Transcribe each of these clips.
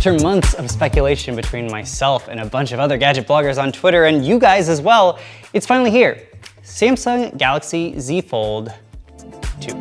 After months of speculation between myself and a bunch of other gadget bloggers on Twitter, and you guys as well, it's finally here. Samsung Galaxy Z Fold 2.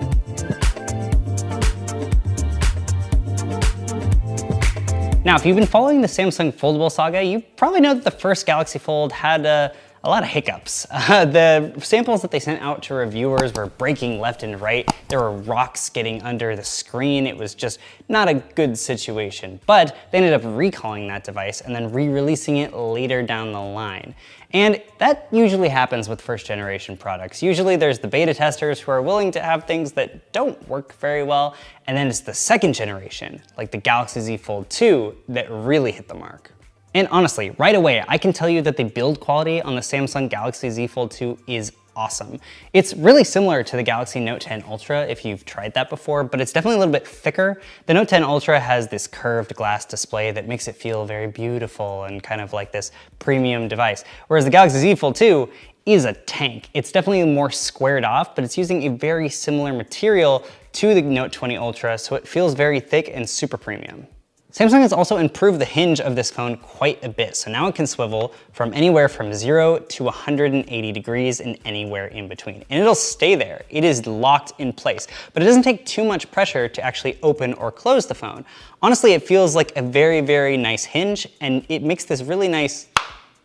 Now, if you've been following the Samsung foldable saga, you probably know that the first Galaxy Fold had a lot of hiccups. The samples that they sent out to reviewers were breaking left and right. There were rocks getting under the screen. It was just not a good situation. But they ended up recalling that device and then re-releasing it later down the line. And that usually happens with first generation products. Usually there's the beta testers who are willing to have things that don't work very well, and then it's the second generation, like the Galaxy Z Fold 2, that really hit the mark. And honestly, right away, I can tell you that the build quality on the Samsung Galaxy Z Fold 2 is awesome. It's really similar to the Galaxy Note 10 Ultra if you've tried that before, but it's definitely a little bit thicker. The Note 10 Ultra has this curved glass display that makes it feel very beautiful and kind of like this premium device, whereas the Galaxy Z Fold 2 is a tank. It's definitely more squared off, but it's using a very similar material to the Note 20 Ultra, so it feels very thick and super premium. Samsung has also improved the hinge of this phone quite a bit, so now it can swivel from anywhere from 0 to 180 degrees and anywhere in between. And it'll stay there. It is locked in place, but it doesn't take too much pressure to actually open or close the phone. Honestly, it feels like a very, very nice hinge, and it makes this really nice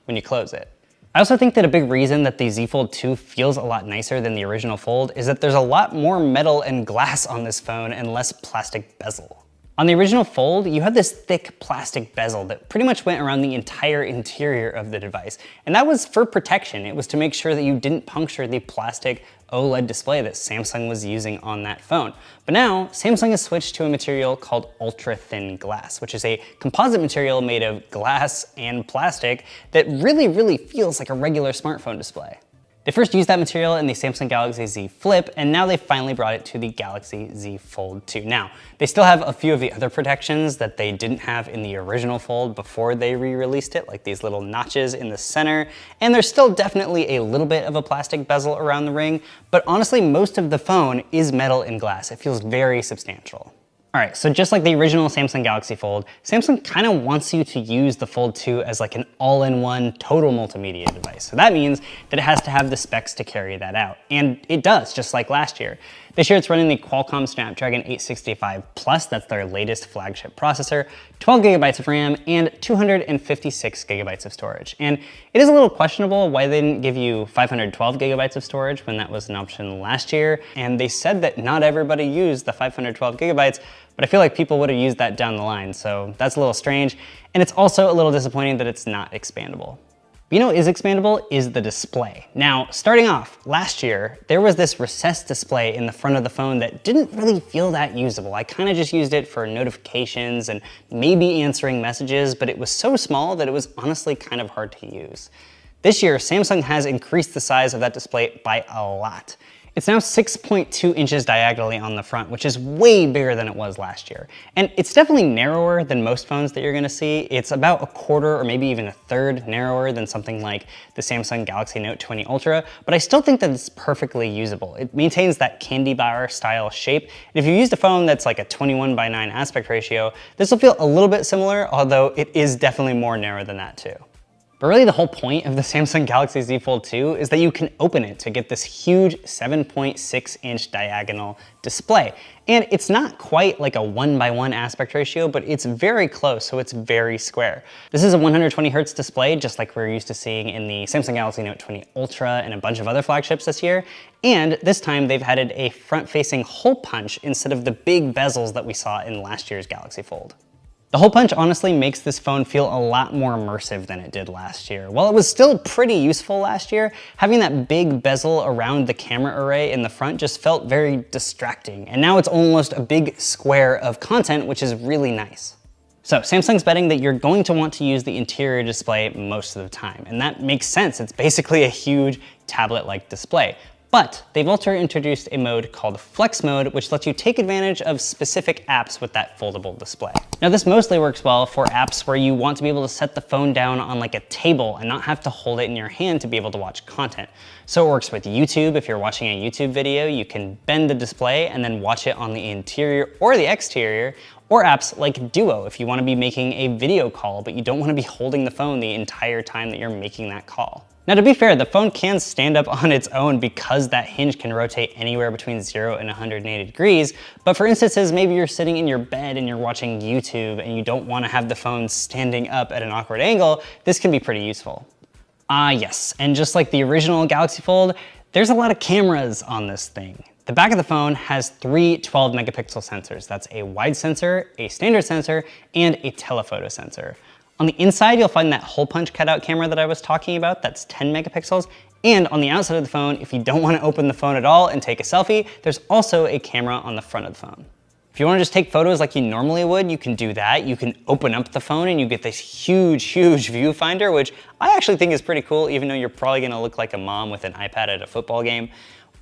when you close it. I also think that a big reason that the Z Fold 2 feels a lot nicer than the original Fold is that there's a lot more metal and glass on this phone and less plastic bezel. On the original Fold, you had this thick plastic bezel that pretty much went around the entire interior of the device. And that was for protection. It was to make sure that you didn't puncture the plastic OLED display that Samsung was using on that phone. But now, Samsung has switched to a material called ultra-thin glass, which is a composite material made of glass and plastic that really feels like a regular smartphone display. They first used that material in the Samsung Galaxy Z Flip, and now they finally brought it to the Galaxy Z Fold 2. Now, they still have a few of the other protections that they didn't have in the original Fold before they re-released it, like these little notches in the center, and there's still definitely a little bit of a plastic bezel around the ring, but honestly, most of the phone is metal and glass. It feels very substantial. All right, so just like the original Samsung Galaxy Fold, Samsung kind of wants you to use the Fold 2 as like an all-in-one total multimedia device. So that means that it has to have the specs to carry that out. And it does, just like last year. This year it's running the Qualcomm Snapdragon 865 Plus, that's their latest flagship processor, 12 gigabytes of RAM, and 256 gigabytes of storage. And it is a little questionable why they didn't give you 512 gigabytes of storage when that was an option last year. And they said that not everybody used the 512 gigabytes, but I feel like people would have used that down the line, so that's a little strange. And it's also a little disappointing that it's not expandable. But you know what is expandable is the display. Now, starting off, last year, there was this recessed display in the front of the phone that didn't really feel that usable. I kind of just used it for notifications and maybe answering messages, but it was so small that it was honestly kind of hard to use. This year, Samsung has increased the size of that display by a lot. It's now 6.2 inches diagonally on the front, which is way bigger than it was last year. And it's definitely narrower than most phones that you're gonna see. It's about a quarter or maybe even a third narrower than something like the Samsung Galaxy Note 20 Ultra, but I still think that it's perfectly usable. It maintains that candy bar style shape. And if you used a phone that's like a 21:9 aspect ratio, this will feel a little bit similar, although it is definitely more narrow than that too. But really the whole point of the Samsung Galaxy Z Fold 2 is that you can open it to get this huge 7.6 inch diagonal display. And it's not quite like a 1:1 aspect ratio, but it's very close, so it's very square. This is a 120 Hz display, just like we're used to seeing in the Samsung Galaxy Note 20 Ultra and a bunch of other flagships this year. And this time they've added a front-facing hole punch instead of the big bezels that we saw in last year's Galaxy Fold. The hole punch honestly makes this phone feel a lot more immersive than it did last year. While it was still pretty useful last year, having that big bezel around the camera array in the front just felt very distracting. And now it's almost a big square of content, which is really nice. So Samsung's betting that you're going to want to use the interior display most of the time. And that makes sense. It's basically a huge tablet-like display. But they've also introduced a mode called Flex Mode, which lets you take advantage of specific apps with that foldable display. Now this mostly works well for apps where you want to be able to set the phone down on like a table and not have to hold it in your hand to be able to watch content. So it works with YouTube. If you're watching a YouTube video, you can bend the display and then watch it on the interior or the exterior, or apps like Duo if you want to be making a video call, but you don't want to be holding the phone the entire time that you're making that call. Now to be fair, the phone can stand up on its own because that hinge can rotate anywhere between 0 and 180 degrees. But for instances, maybe you're sitting in your bed and you're watching YouTube and you don't want to have the phone standing up at an awkward angle, this can be pretty useful. Yes, and just like the original Galaxy Fold, there's a lot of cameras on this thing. The back of the phone has 3 12 megapixel sensors. That's a wide sensor, a standard sensor, and a telephoto sensor. On the inside, you'll find that hole punch cutout camera that I was talking about, that's 10 megapixels. And on the outside of the phone, if you don't want to open the phone at all and take a selfie, there's also a camera on the front of the phone. If you want to just take photos like you normally would, you can do that. You can open up the phone and you get this huge viewfinder, which I actually think is pretty cool, even though you're probably going to look like a mom with an iPad at a football game.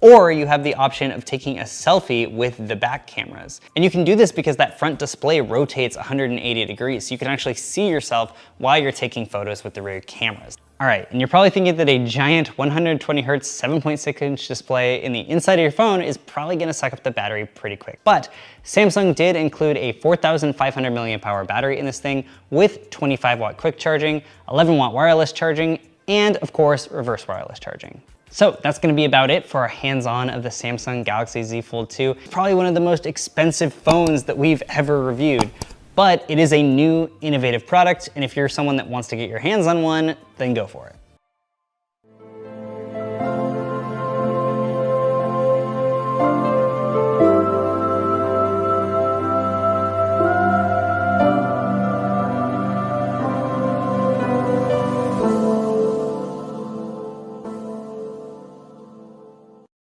Or you have the option of taking a selfie with the back cameras. And you can do this because that front display rotates 180 degrees, so you can actually see yourself while you're taking photos with the rear cameras. All right, and you're probably thinking that a giant 120 hertz 7.6-inch display in the inside of your phone is probably gonna suck up the battery pretty quick. But Samsung did include a 4,500 milliamp hour battery in this thing with 25 watt quick charging, 11 watt wireless charging, and of course, reverse wireless charging. So that's gonna be about it for our hands-on of the Samsung Galaxy Z Fold 2. Probably one of the most expensive phones that we've ever reviewed, but it is a new, innovative product, and if you're someone that wants to get your hands on one, then go for it.